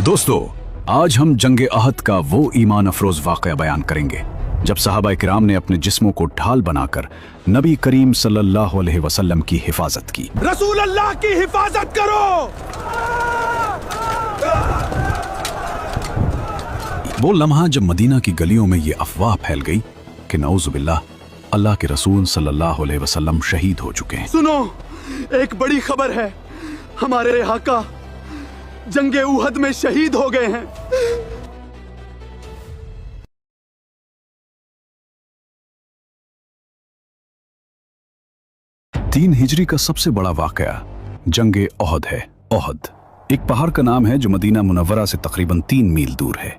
दोस्तों, आज हम जंग अहद का वो ईमान अफरोज वाक़या बयान करेंगे जब सहाबा किराम ने अपने जिस्मों को ढाल बनाकर नबी करीम सल्लल्लाहु अलैहि वसल्लम की हिफाजत की। रसूल अल्लाह की हिफाजत करो। वो लम्हा जब मदीना की गलियों में ये अफवाह फैल गई कि नऊज़ुबिल्लाह अल्लाह के रसूल सल्लल्लाहु अलैहि वसल्लम शहीद हो चुके हैं। सुनो, एक बड़ी खबर है, हमारे आका जंगे उहद में शहीद हो गए हैं। 3 हिजरी का सबसे बड़ा वाक़या जंगे ओहद है। ओहद एक पहाड़ का नाम है जो मदीना मुनव्वरा से तकरीबन 3 मील दूर है।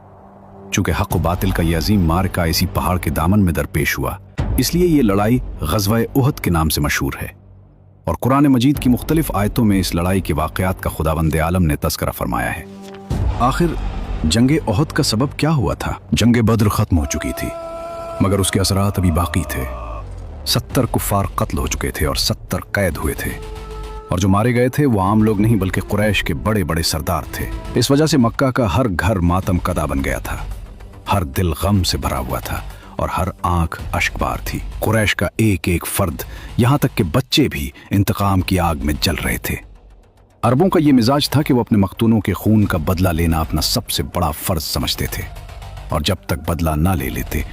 चूंकि हक़ व बातिल का ये अजीम मार्का इसी पहाड़ के दामन में दरपेश हुआ, इसलिए ये लड़ाई ग़ज़वा ओहद के नाम से मशहूर है और कुरान मजीद की मुख्तलिफ आयतों में इस लड़ाई के वाक़यात का खुदावंद आलम ने तज़किरा फरमाया है। आखिर जंगे ओहद का सबब क्या हुआ था? जंगे बद्र ख़त्म हो चुकी थी, मगर उसके असरात अभी बाकी थे। 70 कुफ़ार कत्ल हो चुके थे और 70 कैद हुए थे, और जो मारे गए थे वो आम लोग नहीं बल्कि कुरैश के बड़े बड़े सरदार थे। इस वजह से मक्का का हर घर मातम कदा बन गया था, हर दिल गम से भरा हुआ था और हर आंख अश्कबार थी। कुरैश का एक एक फर्द, यहाँ तक कि बच्चे भी इंतकाम की आग में जल रहे थे। अरबों का ये मिजाज था कि वो अपने मख्तूनों के खून का बदला लेना अपना सबसे बड़ा फर्ज समझते थे, और जब तक बदला ना ले लेते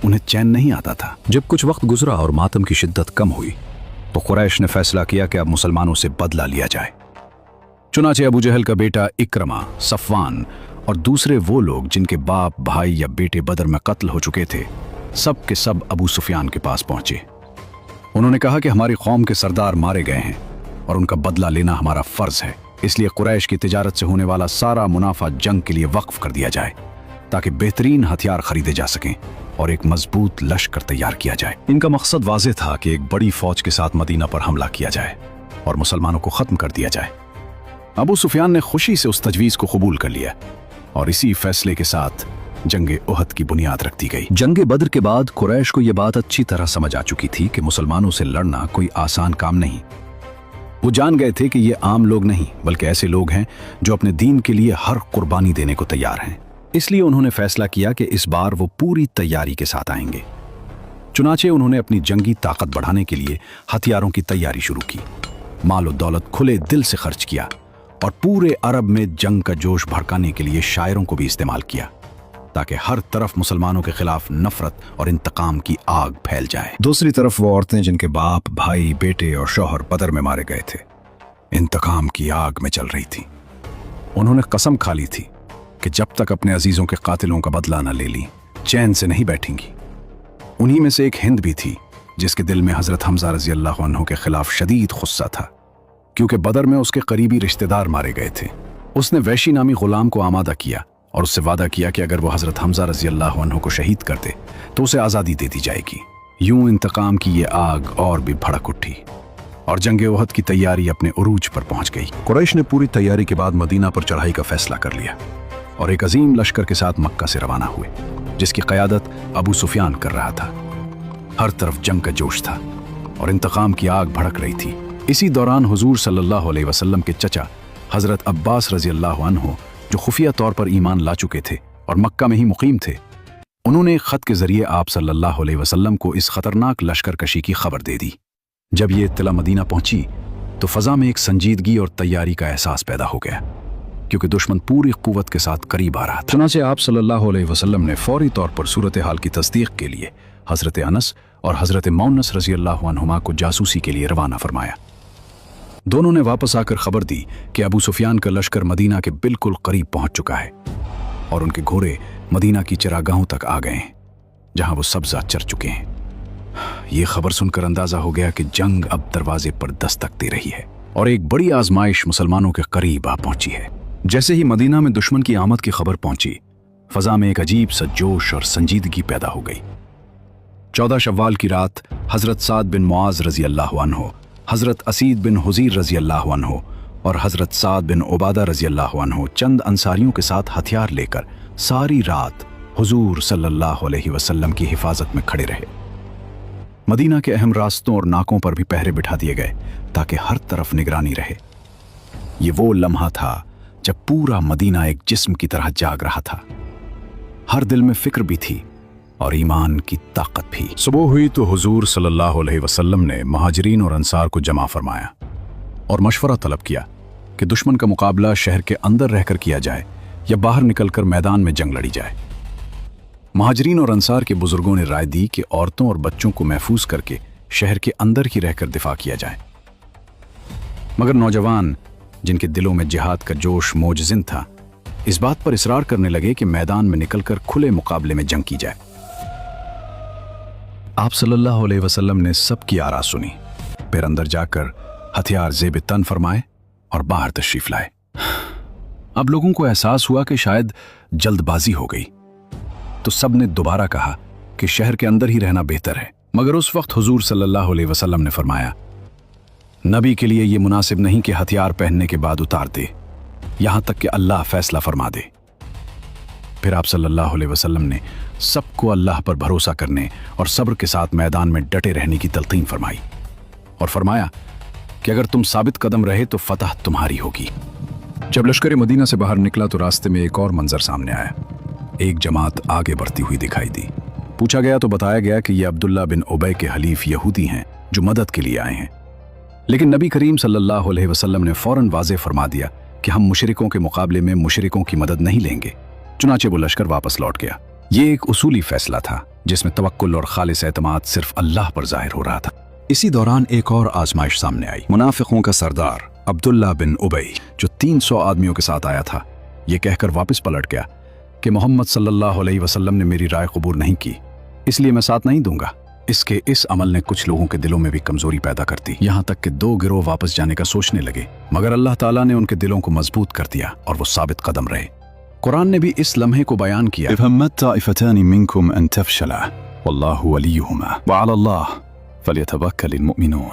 उन्हें चैन नहीं आता था। जब कुछ वक्त गुजरा और मातम की शिद्दत कम हुई तो कुरैश ने फैसला किया कि अब मुसलमानों से बदला लिया जाए। चुनाचे अबू जहल का बेटा इक्रमा, सफवान और दूसरे वो लोग जिनके बाप, भाई या बेटे बदर में कत्ल हो चुके थे, सब के सब अबू सुफियान के पास पहुंचे। उन्होंने कहा कि हमारी कौम के सरदार मारे गए हैं और उनका बदला लेना हमारा फर्ज है, इसलिए कुरैश की तिजारत से होने वाला सारा मुनाफा जंग के लिए वक्फ कर दिया जाए ताकि बेहतरीन हथियार खरीदे जा सकें और एक मजबूत लश्कर तैयार किया जाए। इनका मकसद वाज़ेह था कि एक बड़ी फौज के साथ मदीना पर हमला किया जाए और मुसलमानों को खत्म कर दिया जाए। अबू सुफियान ने खुशी से उस तजवीज़ को कबूल कर लिया और इसी फैसले के साथ जंगे ओहद की बुनियाद रख दी गई। जंगे बद्र के बाद कुरैश को यह बात अच्छी तरह समझ आ चुकी थी कि मुसलमानों से लड़ना कोई आसान काम नहीं। वो जान गए थे कि ये आम लोग नहीं बल्कि ऐसे लोग हैं जो अपने दीन के लिए हर कुर्बानी देने को तैयार हैं। इसलिए उन्होंने फैसला किया कि इस बार वो पूरी तैयारी के साथ आएंगे। चुनाचे उन्होंने अपनी जंगी ताकत बढ़ाने के लिए हथियारों की तैयारी शुरू की, माल दौलत खुले दिल से खर्च किया और पूरे अरब में जंग का जोश भड़काने के लिए शायरों को भी इस्तेमाल किया ताकि हर तरफ मुसलमानों के खिलाफ नफरत और इंतकाम की आग फैल जाए। दूसरी तरफ वो औरतें जिनके बाप, भाई, बेटे और शौहर बदर में मारे गए थे, इंतकाम की आग में चल रही थी। उन्होंने कसम खा ली थी कि जब तक अपने अजीजों के कातिलों का बदला न ले ली, चैन से नहीं बैठेंगी। उन्हीं में से एक हिंद भी थी जिसके दिल में हजरत हमजा रजी अल्लाह अन्हु के खिलाफ शदीद गुस्सा था, क्योंकि बदर में उसके करीबी रिश्तेदार मारे गए थे। उसने वैशी नामी गुलाम को आमादा किया और उससे वादा किया कि अगर वो हजरत हमजा रजी अल्लाह अन्हु को शहीद कर दे तो उसे आज़ादी दे दी जाएगी। यूं इंतकाम की ये आग और भी भड़क उठी और जंगे ओहद की तैयारी अपने उरूज पर पहुंच गई। कुरैश ने पूरी तैयारी के बाद मदीना पर चढ़ाई का फैसला कर लिया और एक अजीम लश्कर के साथ मक्का से रवाना हुए, जिसकी क़यादत अबू सुफियान कर रहा था। हर तरफ जंग का जोश था और इंतकाम की आग भड़क रही थी। इसी दौरान हुजूर सल्लल्लाहु अलैहि वसल्लम के चचा हजरत अब्बास रजी अल्लाह अन्हु, जो खुफिया तौर पर ईमान ला चुके थे और मक्का में ही मुकीम थे, उन्होंने एक खत के जरिए आप सल्लल्लाहु अलैहि वसल्लम को इस खतरनाक लश्कर कशी की खबर दे दी। जब ये इत्तला मदीना पहुंची तो फजा में एक संजीदगी और तैयारी का एहसास पैदा हो गया, क्योंकि दुश्मन पूरी कुव्वत के साथ करीब आ रहा था। चुनांचे आप सल्लल्लाहु अलैहि वसल्लम ने फौरी तौर पर सूरत हाल की तस्दीक के लिए हजरत अनस और हजरत मौनस रजी अल्लाह अन्हुमा को जासूसी के लिए रवाना फरमाया। दोनों ने वापस आकर खबर दी कि अबू सुफियान का लश्कर मदीना के बिल्कुल करीब पहुंच चुका है और उनके घोड़े मदीना की चरागाहों तक आ गए हैं, जहां वो सब्जा चर चुके हैं। ये खबर सुनकर अंदाजा हो गया कि जंग अब दरवाजे पर दस्तक दे रही है और एक बड़ी आजमाइश मुसलमानों के करीब आ पहुंची है। जैसे ही मदीना में दुश्मन की आमद की खबर पहुंची, फजा में एक अजीब सा जोश और संजीदगी पैदा हो गई। 14 शव्वाल की रात हजरत साद बिन मुआज रजी अल्लाह अन्हु, हजरत असीद बिन हुजीर रजी अल्लाह अन्हु और हजरत साद बिन उबादा रजी अल्लाह अन्हु चंद अंसारियों के साथ हथियार लेकर सारी रात हुजूर सल्लल्लाहु अलैहि वसल्लम की हिफाजत में खड़े रहे। मदीना के अहम रास्तों और नाकों पर भी पहरे बिठा दिए गए ताकि हर तरफ निगरानी रहे। ये वो लम्हा था जब पूरा मदीना एक जिस्म की तरह जाग रहा था। हर दिल में फिक्र भी थी और ईमान की ताकत भी। सुबह हुई तो हुजूर सल्लल्लाहु अलैहि वसल्लम ने महाजरीन और अंसार को जमा फरमाया और मशवरा तलब किया कि दुश्मन का मुकाबला शहर के अंदर रहकर किया जाए या बाहर निकलकर मैदान में जंग लड़ी जाए। महाजरीन और अंसार के बुजुर्गों ने राय दी कि औरतों और बच्चों को महफूज करके शहर के अंदर ही रहकर दिफा किया जाए, मगर नौजवान जिनके दिलों में जिहाद का जोश मोजजिन था, इस बात पर इसरार करने लगे कि मैदान में निकलकर खुले मुकाबले में जंग की जाए। आप सल्लल्लाहु अलैहि वसल्लम ने सबकी आरा सुनी, फिर अंदर जाकर हथियार ज़ेब तन फरमाए और बाहर तशरीफ लाए। अब लोगों को एहसास हुआ कि शायद जल्दबाजी हो गई, तो सब ने दोबारा कहा कि शहर के अंदर ही रहना बेहतर है। मगर उस वक्त हुजूर सल्लल्लाहु अलैहि वसल्लम ने फरमाया, नबी के लिए यह मुनासिब नहीं कि हथियार पहनने के बाद उतार दे, यहां तक कि अल्लाह फैसला फरमा दे। फिर आप सल्लल्लाहु अलैहि वसल्लम ने सबको अल्लाह पर भरोसा करने और सब्र के साथ मैदान में डटे रहने की तलकीन फरमाई और फरमाया कि अगर तुम साबित कदम रहे तो फतह तुम्हारी होगी। जब लश्कर मदीना से बाहर निकला तो रास्ते में एक और मंजर सामने आया। एक जमात आगे बढ़ती हुई दिखाई दी। पूछा गया तो बताया गया कि ये अब्दुल्ला बिन उबय के हलीफ यहूदी हैं जो मदद के लिए आए हैं। लेकिन नबी करीम सल्लल्लाहु अलैहि वसल्लम ने फौरन वाज़ेह फरमा दिया कि हम मुशरिकों के मुकाबले में मुशरिकों की मदद नहीं लेंगे। चुनाचे वो लश्कर वापस लौट गया। ये एक उसूली फैसला था जिसमें तवक्कुल और खालिस एतमाद सिर्फ अल्लाह पर जाहिर हो रहा था। इसी दौरान एक और आजमाइश सामने आई। मुनाफिकों का सरदार अब्दुल्ला बिन उबय, जो 300 आदमियों के साथ आया था, ये कहकर वापस पलट गया कि मोहम्मद सल्लल्लाहु अलैहि वसल्लम ने मेरी राय कबूल नहीं की, इसलिए मैं साथ नहीं दूंगा। इसके इस अमल ने कुछ लोगों के दिलों में भी कमजोरी पैदा कर दी, यहाँ तक कि 2 गिरोह वापस जाने का सोचने लगे। मगर अल्लाह ताला ने उनके दिलों को मजबूत कर दिया और वो साबित कदम रहे। कुरान ने भी इस लम्हे को बयान किया,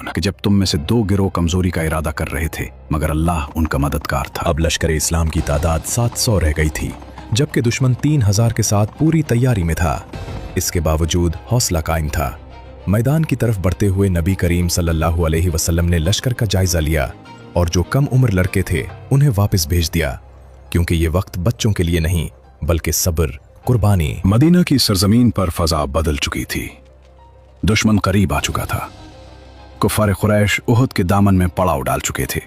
कि जब तुम में से 2 गिरोह कमजोरी का इरादा कर रहे थे मगर अल्लाह उनका मददगार था। अब लश्कर इस्लाम की तादाद 700 रह गई थी, जबकि दुश्मन 3000 के साथ पूरी तैयारी में था। इसके बावजूद हौसला कायम था। मैदान की तरफ बढ़ते हुए नबी करीम सल्लल्लाहु अलैहि वसल्लम ने लश्कर का जायजा लिया और जो कम उम्र लड़के थे उन्हें वापस भेज दिया, क्योंकि ये वक्त बच्चों के लिए नहीं बल्कि सब्र, कुर्बानी। मदीना की सरजमीन पर फजा बदल चुकी थी। दुश्मन करीब आ चुका था। कुफार कुरैश उहद के दामन में पड़ाव डाल चुके थे,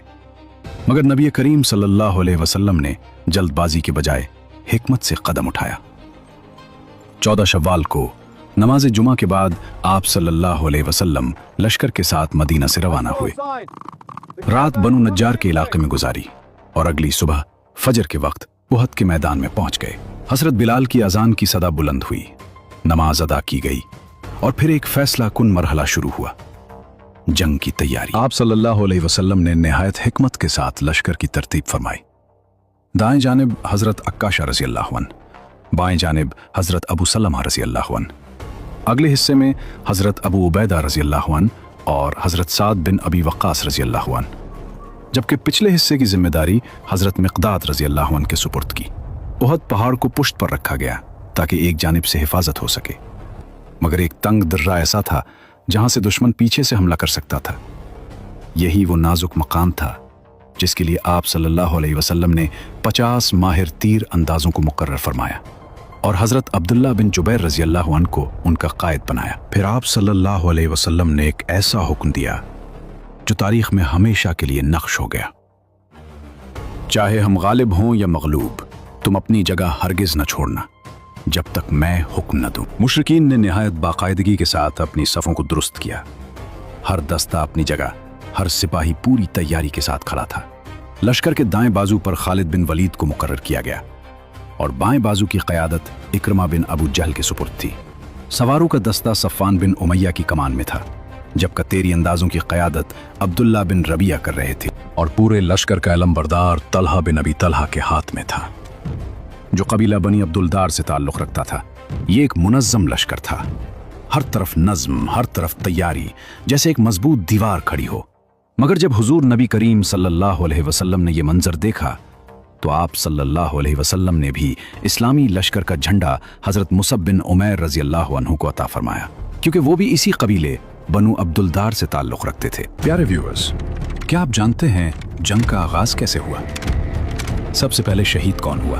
मगर नबी करीम सल्लल्लाहु अलैहि वसल्लम ने जल्दबाजी के बजाय हिकमत से कदम उठाया। 14 शव्वाल को नमाज जुमा के बाद आप सल्लल्लाहु अलैहि वसल्लम लश्कर के साथ मदीना से रवाना हुए। रात बनु नज्जार के इलाके में गुजारी और अगली सुबह फजर के वक्त उहद के मैदान में पहुंच गए। हजरत बिलाल की अजान की सदा बुलंद हुई, नमाज अदा की गई और फिर एक फैसला कुन मरहला शुरू हुआ, जंग की तैयारी। आप सल्लल्लाहु अलैहि वसल्लम ने निहायत हिकमत के साथ लश्कर की तरतीब फरमाई। दाएं जानिब हजरत अक्काशा रज़ी अल्लाहु अन्हु, बाएं जानिब हजरत अबू सलमा रज़ी अल्लाहु अन्हु, अगले हिस्से में हजरत अबू उबैदा रज़ी अल्लाहु अन्हु और हजरत साद बिन अबी वक्कास रज़ी अल्लाहु अन्हु, जबकि पिछले हिस्से की जिम्मेदारी हजरत मिक़दाद रज़ी अल्लाहु अन्हु के सुपुर्द की। उहद पहाड़ को पुश्त पर रखा गया ताकि एक जानिब से हिफाजत हो सके, मगर एक तंग दर्रा ऐसा था जहां से दुश्मन पीछे से हमला कर सकता था। यही वो नाजुक मकाम था जिसके लिए आप सल्लल्लाहु अलैहि वसल्लम ने 50 माहिर तीर अंदाजों को मुकर्रर फरमाया और हजरत अब्दुल्ला बिन जुबैर रज़ी अल्लाहु अन्हु को उनका कायद बनाया। फिर आप सल्लल्लाहु अलैहि वसल्लम ने एक ऐसा हुक्म दिया जो तारीख में हमेशा के लिए नक्श हो गया, चाहे हम गालिब हों या मगलूब, तुम अपनी जगह हरगिज न छोड़ना जब तक मैं हुक्म न दूं। मुशरिकीन ने निहायत बाकायदगी के साथ अपनी सफ़ों को दुरुस्त किया। हर दस्ता अपनी जगह, हर सिपाही पूरी तैयारी के साथ खड़ा था। लश्कर के दाएं बाजू पर खालिद बिन वलीद को मुकर्रर किया गया और बाएं बाजू की क़यादत इक्रमा बिन अबू जहल के सुपुर्द थी। सवारों का दस्ता सफ़ान बिन उमैया की कमान में था, जबकि तेरी अंदाजों की क़यादत अब्दुल्ला बिन रबिया कर रहे थे और पूरे लश्कर का अलमबरदार तलहा बिन अबी तलहा के हाथ में था, जो कबीला बनी अब्दुलदार से ताल्लुक़ रखता था। ये एक मुनज़्ज़म लश्कर था, हर तरफ नज़्म, हर तरफ तैयारी, जैसे एक मजबूत दीवार खड़ी हो। मगर जब हुजूर नबी करीम सल्लल्लाहु अलैहि वसल्लम ने यह मंजर देखा तो आप सल्लल्लाहु अलैहि वसल्लम ने भी इस्लामी लश्कर का झंडा हजरत मुसब बिन उमैर रज़ी अल्लाहु अन्हु को अता फरमाया, क्योंकि वो भी इसी कबीले बनु अब्दुलदार से ताल्लुक़ रखते थे। प्यारे व्यूअर्स, क्या आप जानते हैं जंग का आगाज़ कैसे हुआ? सबसे पहले शहीद कौन हुआ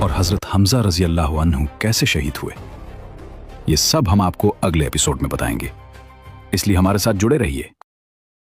और हजरत हमजा रजी अल्लाह अन्हु कैसे शहीद हुए, ये सब हम आपको अगले एपिसोड में बताएंगे, इसलिए हमारे साथ जुड़े रहिए।